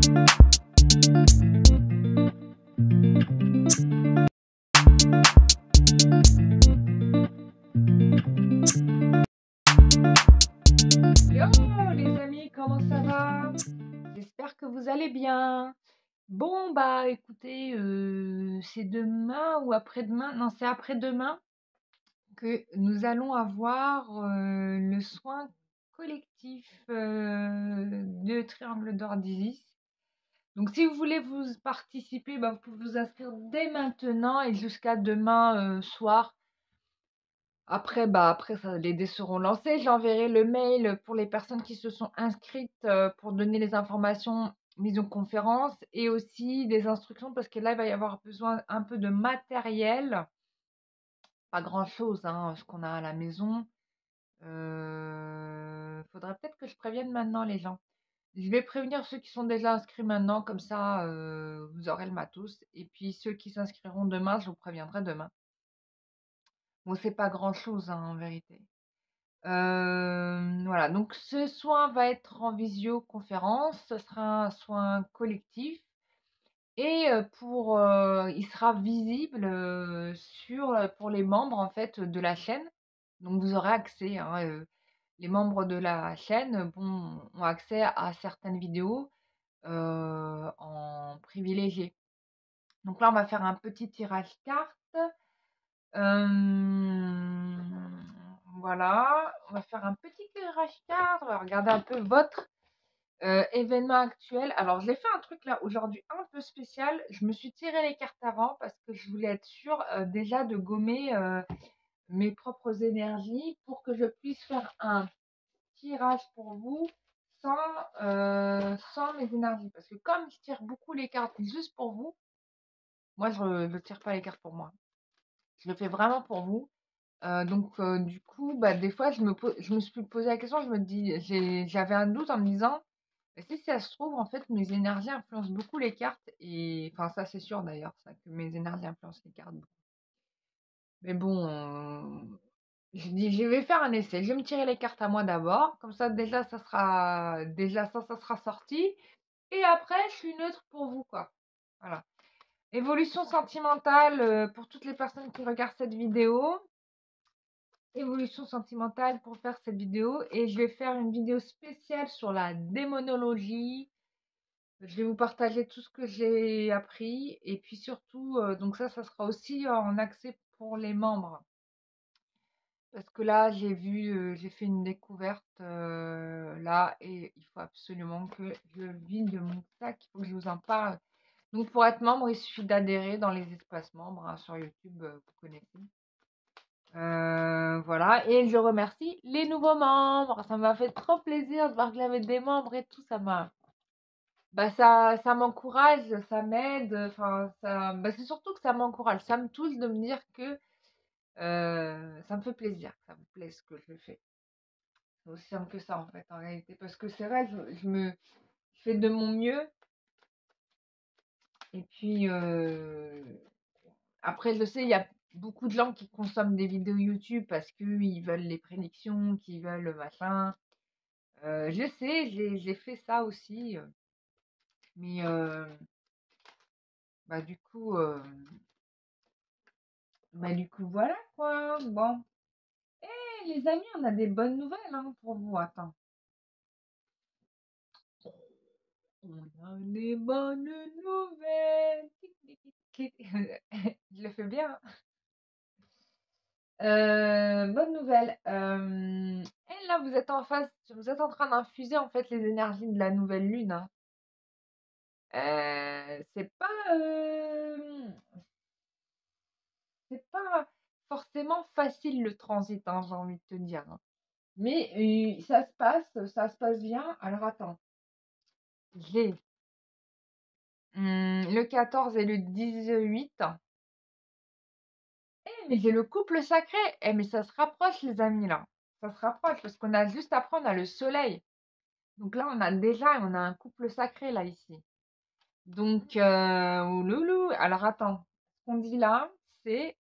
Yo les amis, comment ça va? J'espère que vous allez bien. Bon bah écoutez, c'est demain ou après-demain, non c'est après-demain que nous allons avoir le soin collectif de Triangle d'Or d'Isis. Donc si vous voulez vous participer, bah, vous pouvez vous inscrire dès maintenant et jusqu'à demain soir. Après les dés seront lancés. J'enverrai le mail pour les personnes qui se sont inscrites pour donner les informations visioconférence et aussi des instructions parce que là, il va y avoir besoin un peu de matériel. Pas grand-chose, hein, ce qu'on a à la maison. Faudrait peut-être que je prévienne maintenant les gens. Je vais prévenir ceux qui sont déjà inscrits maintenant, comme ça vous aurez le matos. Et puis ceux qui s'inscriront demain, je vous préviendrai demain. Bon, c'est pas grand-chose hein, en vérité. Voilà, donc ce soin va être en visioconférence, ce sera un soin collectif et il sera visible pour les membres en fait de la chaîne. Donc vous aurez accès, hein, les membres de la chaîne ont accès à certaines vidéos en privilégié. Donc là, on va faire un petit tirage carte. Voilà, on va faire un petit tirage carte, on va regarder un peu votre événement actuel. Alors, j'ai fait un truc là aujourd'hui un peu spécial. Je me suis tiré les cartes avant parce que je voulais être sûre déjà de gommer mes propres énergies pour que je puisse faire un tirage pour vous sans mes énergies. Parce que comme je tire beaucoup les cartes juste pour vous, moi je ne tire pas les cartes pour moi. Je le fais vraiment pour vous. Donc du coup, bah, des fois, je me suis posé la question, j'avais un doute en me disant, «Mais si ça se trouve, en fait, mes énergies influencent beaucoup les cartes» et enfin ça, c'est sûr d'ailleurs, ça, que mes énergies influencent les cartes. Mais bon, je dis: «Je vais faire un essai, je vais me tirer les cartes à moi d'abord, comme ça ça sera sorti et après je suis neutre pour vous, quoi». Voilà. Évolution sentimentale, pour toutes les personnes qui regardent cette vidéo. Évolution sentimentale pour faire cette vidéo et je vais faire une vidéo spéciale sur la démonologie. Je vais vous partager tout ce que j'ai appris et puis surtout, donc ça sera aussi en accès pour les membres. Parce que là, j'ai fait une découverte là et il faut absolument que je vide mon sac, il faut que je vous en parle. Donc pour être membre, il suffit d'adhérer dans les espaces membres hein, sur YouTube, vous connaissez. Voilà, et je remercie les nouveaux membres. Ça m'a fait trop plaisir de voir qu'il y avait des membres et tout. Ça m'encourage, ça m'aide. Enfin, c'est surtout que ça m'encourage. Ça me touche de me dire que ça me fait plaisir, que ça me plaît ce que je fais. C'est aussi simple que ça en fait, en réalité. Parce que c'est vrai, je fais de mon mieux. Et puis, après, je sais, il y a beaucoup de gens qui consomment des vidéos YouTube parce qu'ils veulent les prédictions, qu'ils veulent le machin. Je sais, j'ai fait ça aussi, mais bah, du coup, voilà quoi. Bon. Eh les amis, on a des bonnes nouvelles hein, pour vous. Attends. On a des bonnes nouvelles. Tic, tic, tic. Je le fais bien. Bonne nouvelle. Et là, vous êtes en train d'infuser en fait les énergies de la nouvelle lune. Hein. C'est pas forcément facile le transit, hein, j'ai envie de te dire. Hein. Mais ça se passe bien. Alors attends, j'ai le 14 et le 18. Mais j'ai le couple sacré. Mais ça se rapproche, les amis, là. Ça se rapproche parce qu'on a juste après, on a le soleil. Donc là, on a un couple sacré, là, ici. Donc, oh loulou. Alors attends, ce qu'on dit là, c'est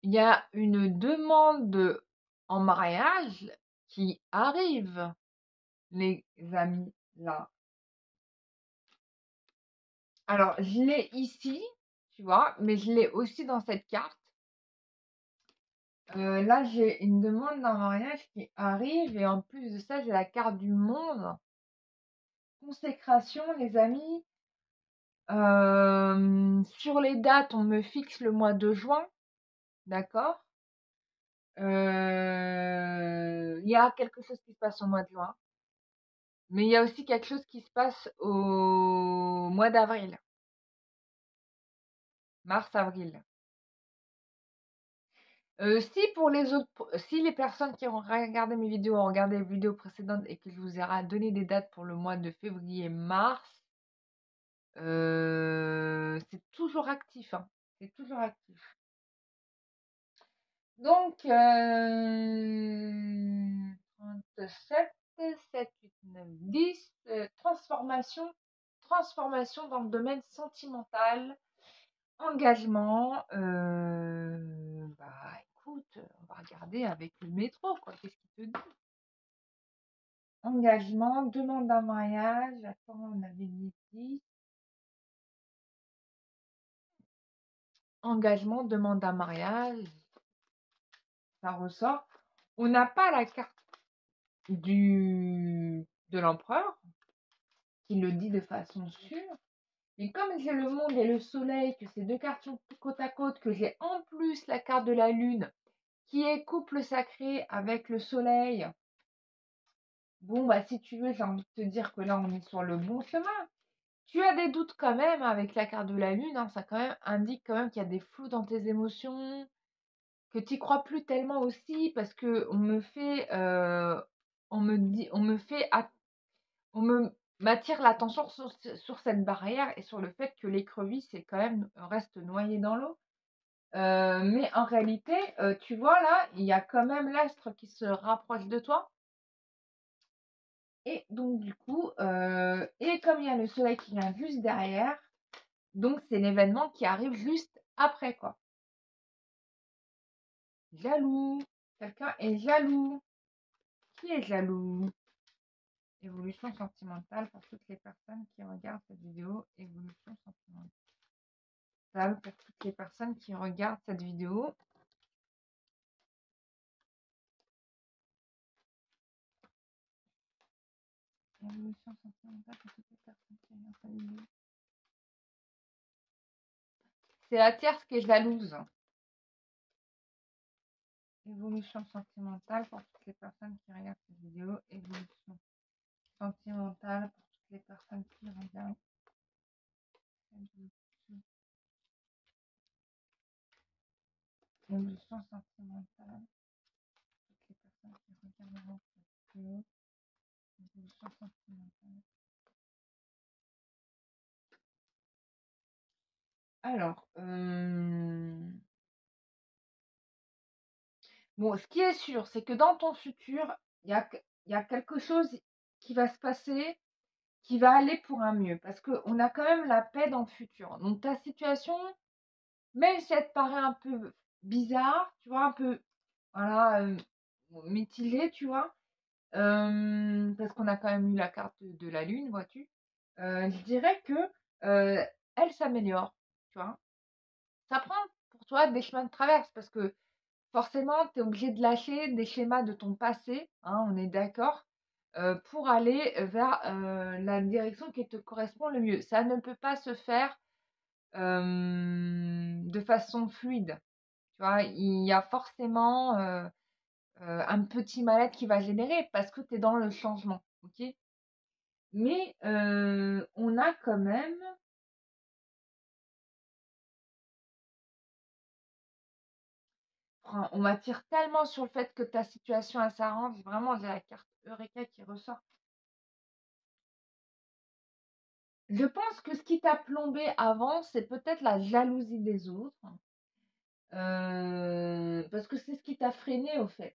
il y a une demande en mariage qui arrive, les amis, là. Alors, je l'ai ici, tu vois, mais je l'ai aussi dans cette carte. Là, j'ai une demande d'un mariage qui arrive et en plus de ça, j'ai la carte du monde. Consécration, les amis. Sur les dates, on me fixe le mois de juin, d'accord? Il y a quelque chose qui se passe au mois de juin, mais il y a aussi quelque chose qui se passe au mois d'avril, mars-avril. Si pour les autres, si les personnes qui ont regardé mes vidéos ont regardé les vidéos précédentes et que je vous ai donné des dates pour le mois de février-mars, c'est toujours actif, hein. C'est toujours actif. Donc, 37, 7, 8, 9, 10, transformation, transformation dans le domaine sentimental, engagement. Bah écoute, on va regarder avec le métro, quoi. Qu'est-ce qu'il te dit? Engagement, demande d'un mariage. Attends, on avait dit ici. Engagement, demande d'un mariage. Ça ressort. On n'a pas la carte de l'empereur qui le dit de façon sûre. Et comme j'ai le monde et le soleil, que ces deux cartes sont côte à côte, que j'ai en plus la carte de la lune qui est couple sacré avec le soleil. Bon, bah si tu veux, j'ai envie de te dire que là, on est sur le bon chemin. Tu as des doutes quand même avec la carte de la lune, hein, ça quand même indique quand même qu'il y a des flous dans tes émotions, que tu n'y crois plus tellement aussi, parce que on me fait, on m'attire l'attention sur cette barrière et sur le fait que l'écrevisse est quand même reste noyée dans l'eau. Mais en réalité, tu vois là, il y a quand même l'astre qui se rapproche de toi. Et donc du coup, et comme il y a le soleil qui vient juste derrière, donc c'est l'événement qui arrive juste après, quoi. Jaloux. Quelqu'un est jaloux. Qui est jaloux? Évolution sentimentale pour toutes les personnes qui regardent cette vidéo. Évolution sentimentale pour toutes les personnes qui regardent cette vidéo. Évolution sentimentale pour toutes les personnes qui regardent cette vidéo. C'est la tierce qui est jalouse. Évolution sentimentale pour toutes les personnes qui regardent cette vidéo. Évolution sentimentale pour toutes les personnes qui regardent. Évolution sentimentale pour toutes les personnes qui regardent cette vidéo. Évolution sentimentale. Alors, bon, ce qui est sûr, c'est que dans ton futur, il y a quelque chose qui va se passer, qui va aller pour un mieux. Parce qu'on a quand même la paix dans le futur. Donc ta situation, même si elle te paraît un peu bizarre, tu vois, un peu, voilà, mitigée, tu vois, parce qu'on a quand même eu la carte de la lune, vois-tu, je dirais que elle s'améliore, tu vois. Ça prend pour toi des chemins de traverse parce que forcément, tu es obligé de lâcher des schémas de ton passé, hein, on est d'accord, pour aller vers la direction qui te correspond le mieux. Ça ne peut pas se faire de façon fluide. Tu vois, il y a forcément un petit mal-être qui va générer parce que tu es dans le changement. Ok. Mais on a quand même. On m'attire tellement sur le fait que ta situation elle s'arrange. Vraiment, j'ai la carte Eureka qui ressort. Je pense que ce qui t'a plombé avant, c'est peut-être la jalousie des autres. Parce que c'est ce qui t'a freiné au fait.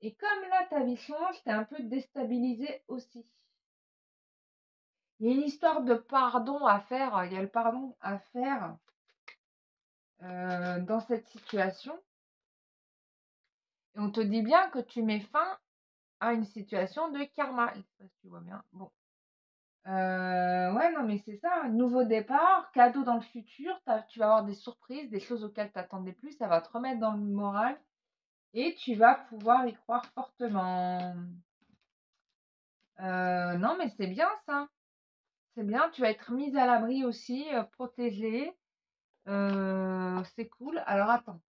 Et comme là, ta vie change, t'es un peu déstabilisé aussi. Il y a une histoire de pardon à faire. Il y a le pardon à faire dans cette situation. Et Et on te dit bien que tu mets fin à une situation de karma. Je sais pas si tu vois bien. Bon. Ouais, non, mais c'est ça. Nouveau départ, cadeau dans le futur. Tu vas avoir des surprises, des choses auxquelles tu t'attendais plus. Ça va te remettre dans le moral et tu vas pouvoir y croire fortement. Non, mais c'est bien ça. C'est bien. Tu vas être mise à l'abri aussi, protégée. C'est cool. Alors attends,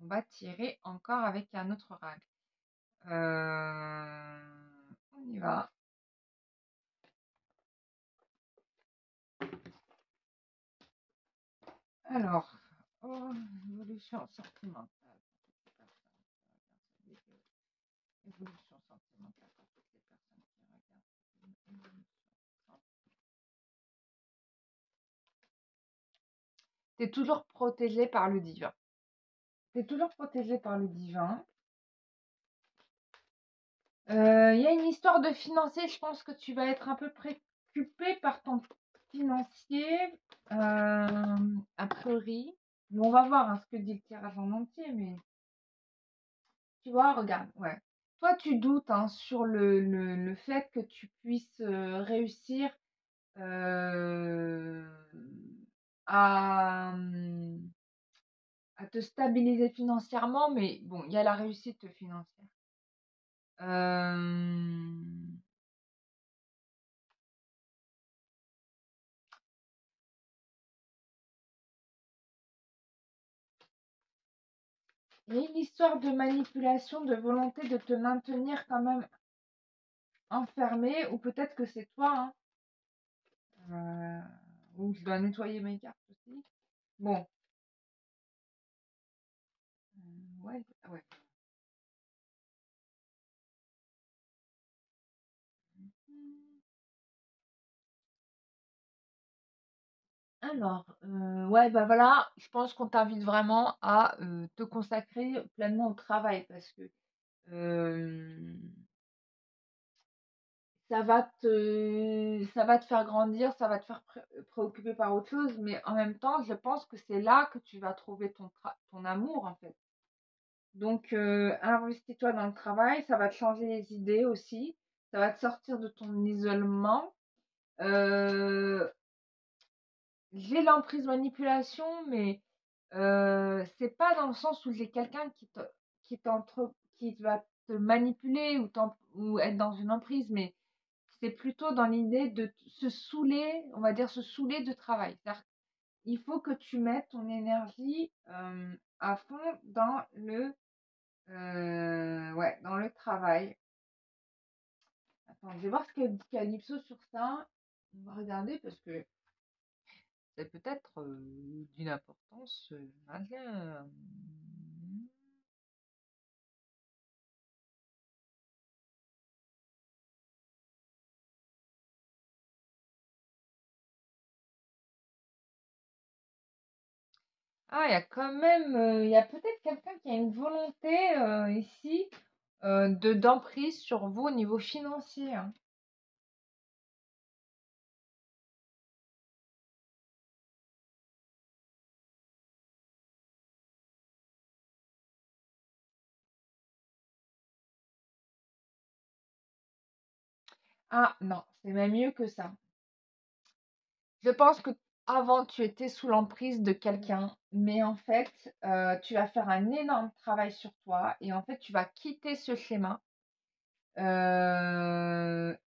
on va tirer encore avec un autre rag. On y va. Alors, oh, évolution sentimentale. Évolution sentimentale pour toutes les personnes qui regardent une évolution sentimentale. T'es toujours protégé par le divin. T'es toujours protégé par le divin. Il y a une histoire de financier. Je pense que tu vas être un peu préoccupé par ton financier, a priori. Mais on va voir hein, ce que dit le tirage en entier. Mais tu vois, regarde, ouais. Toi, tu doutes hein, sur le fait que tu puisses réussir à, à te stabiliser financièrement, mais bon, il y a la réussite financière. Il y a une histoire de manipulation, de volonté de te maintenir quand même enfermé, ou peut-être que c'est toi, hein. Ou je dois nettoyer mes cartes aussi. Bon, ouais, ouais. Alors, ouais, bah voilà, je pense qu'on t'invite vraiment à te consacrer pleinement au travail parce que ça va te faire grandir, ça va te faire préoccuper par autre chose, mais en même temps, je pense que c'est là que tu vas trouver ton amour en fait. Donc, investis-toi dans le travail, ça va te changer les idées aussi, ça va te sortir de ton isolement. Euh, j'ai l'emprise manipulation, mais c'est pas dans le sens où j'ai quelqu'un qui va te manipuler ou être dans une emprise, mais c'est plutôt dans l'idée de se saouler, on va dire se saouler de travail. C'est-à-dire, il faut que tu mettes ton énergie à fond ouais, dans le travail. Attends, je vais voir ce que dit Calypso sur ça. On va regarder parce que c'est peut-être d'une importance majeure. Ah, il y a quand même, il y a peut-être quelqu'un qui a une volonté ici d'emprise sur vous au niveau financier, hein. Ah non, c'est même mieux que ça. Je pense que avant tu étais sous l'emprise de quelqu'un, mais en fait, tu vas faire un énorme travail sur toi et en fait, tu vas quitter ce schéma.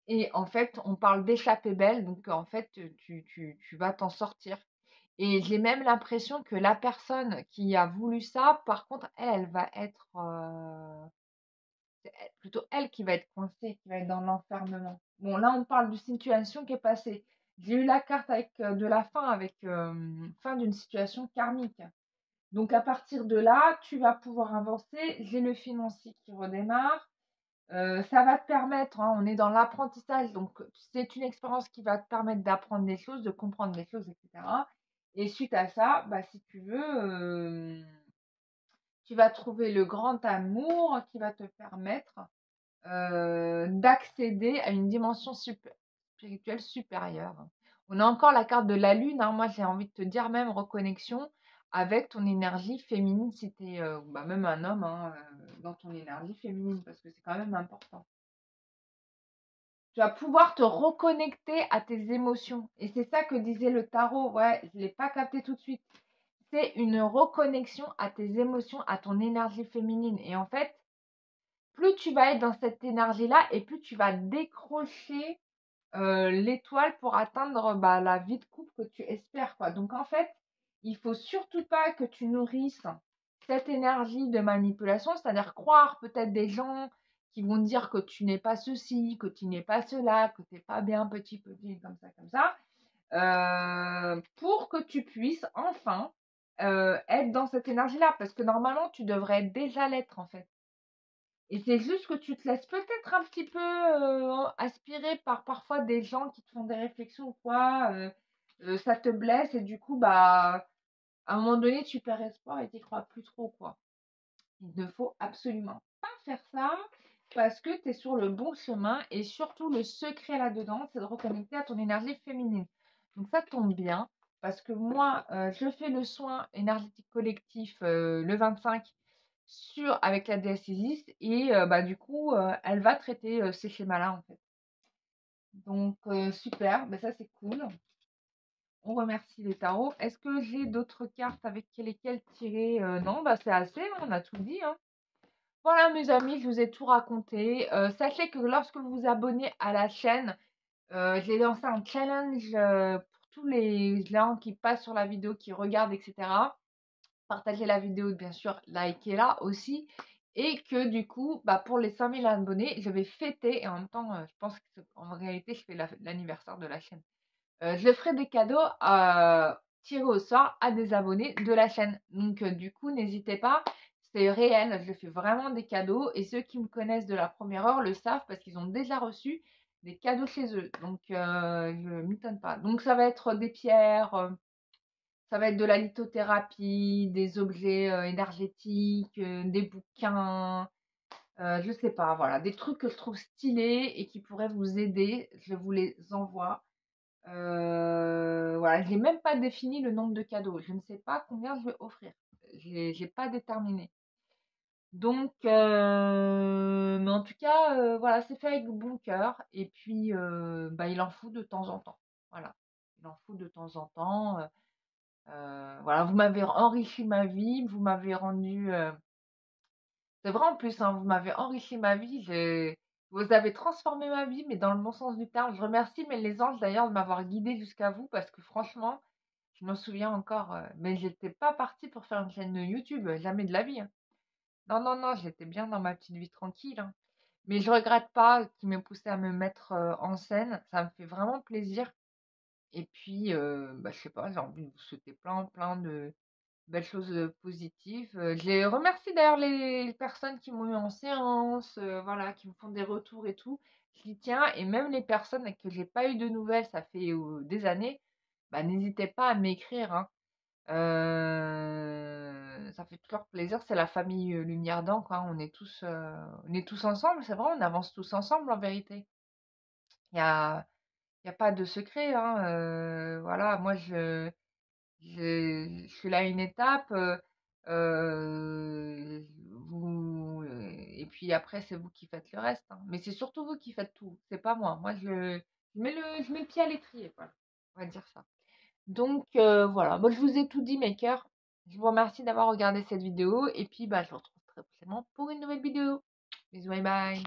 Et en fait, on parle d'échapper belle, donc en fait, tu vas t'en sortir. Et j'ai même l'impression que la personne qui a voulu ça, par contre, elle va être c'est plutôt elle qui va être coincée, qui va être dans l'enfermement. Bon, là, on parle d'une situation qui est passée. J'ai eu la carte avec de la fin, avec fin d'une situation karmique. Donc, à partir de là, tu vas pouvoir avancer. J'ai le financier qui redémarre. Ça va te permettre, hein, on est dans l'apprentissage, donc c'est une expérience qui va te permettre d'apprendre des choses, de comprendre des choses, etc. Et suite à ça, bah, si tu veux, tu vas trouver le grand amour qui va te permettre d'accéder à une dimension spirituelle supérieure. On a encore la carte de la lune, hein. Moi j'ai envie de te dire même reconnexion avec ton énergie féminine si tu es, bah, même un homme, hein, dans ton énergie féminine parce que c'est quand même important. Tu vas pouvoir te reconnecter à tes émotions et c'est ça que disait le tarot. Ouais, je l'ai pas capté tout de suite. C'est une reconnexion à tes émotions, à ton énergie féminine et en fait, plus tu vas être dans cette énergie-là et plus tu vas décrocher, l'étoile pour atteindre, bah, la vie de couple que tu espères, quoi. Donc en fait, il faut surtout pas que tu nourrisses cette énergie de manipulation, c'est-à-dire croire peut-être des gens qui vont dire que tu n'es pas ceci, que tu n'es pas cela, que tu es pas bien petit, comme ça, pour que tu puisses enfin, être dans cette énergie-là. Parce que normalement, tu devrais déjà l'être, en fait. Et c'est juste que tu te laisses peut-être un petit peu, aspirer par parfois des gens qui te font des réflexions ou quoi, ça te blesse et du coup, bah, à un moment donné, tu perds espoir et tu y crois plus trop, quoi. Il ne faut absolument pas faire ça parce que tu es sur le bon chemin et surtout le secret là-dedans, c'est de reconnecter à ton énergie féminine. Donc ça tombe bien parce que moi, je fais le soin énergétique collectif, le 25 avec la déesse Isis et bah, du coup, elle va traiter, ces schémas-là, en fait. Donc super, bah, ça c'est cool. On remercie les tarots. Est-ce que j'ai d'autres cartes avec lesquelles tirer? Non, bah, c'est assez, hein, on a tout dit, hein. Voilà mes amis, je vous ai tout raconté. Sachez que lorsque vous vous abonnez à la chaîne, j'ai lancé un challenge, pour tous les gens qui passent sur la vidéo, qui regardent et cetera. Partagez la vidéo bien sûr, likez-la aussi et que du coup, bah, pour les 5000 abonnés, je vais fêter et en même temps, je pense qu'en réalité, je fais l'anniversaire de la chaîne. Je ferai des cadeaux, tirés au sort à des abonnés de la chaîne. Donc du coup, n'hésitez pas, c'est réel, je fais vraiment des cadeaux et ceux qui me connaissent de la première heure le savent parce qu'ils ont déjà reçu des cadeaux chez eux. Donc je m'étonne pas. Donc ça va être des pierres, ça va être de la lithothérapie, des objets, énergétiques, des bouquins, je sais pas, voilà, des trucs que je trouve stylés et qui pourraient vous aider, je vous les envoie. Voilà, j'ai même pas défini le nombre de cadeaux. Je ne sais pas combien je vais offrir. J'ai pas déterminé. Donc, mais en tout cas, voilà, c'est fait avec bon cœur et puis, bah, il en faut de temps en temps. Voilà, il en faut de temps en temps, voilà, vous m'avez enrichi ma vie, vous m'avez rendu, c'est vrai en plus, hein, vous m'avez enrichi ma vie, vous avez transformé ma vie, mais dans le bon sens du terme. Je remercie mais les anges d'ailleurs de m'avoir guidée jusqu'à vous parce que franchement, je m'en souviens encore, mais j'étais pas partie pour faire une chaîne YouTube, jamais de la vie, hein. Non, non, non, j'étais bien dans ma petite vie tranquille, hein. Mais je regrette pas qui m'ait poussée à me mettre, en scène, ça me fait vraiment plaisir et puis, bah, je sais pas, j'ai envie de vous souhaiter plein, plein de belles choses, positives. Je remercie d'ailleurs les personnes qui m'ont eu en séance, voilà, qui me font des retours et tout. J'y tiens et même les personnes que j'ai pas eu de nouvelles, ça fait, des années, bah, n'hésitez pas à m'écrire, hein. Ça fait toujours plaisir, c'est la famille, Lumière d'An, quoi. On est tous ensemble, c'est vrai, on avance tous ensemble en vérité. Il y a pas de secret, hein, voilà, moi je suis là à une étape, vous et puis après c'est vous qui faites le reste, hein. Mais c'est surtout vous qui faites tout, c'est pas moi. Moi je mets le pied à l'étrier, voilà, on va dire ça. Donc voilà, moi je vous ai tout dit mes cœurs. Je vous remercie d'avoir regardé cette vidéo et puis, bah, je vous retrouve très prochainement pour une nouvelle vidéo. Bisous, bye bye.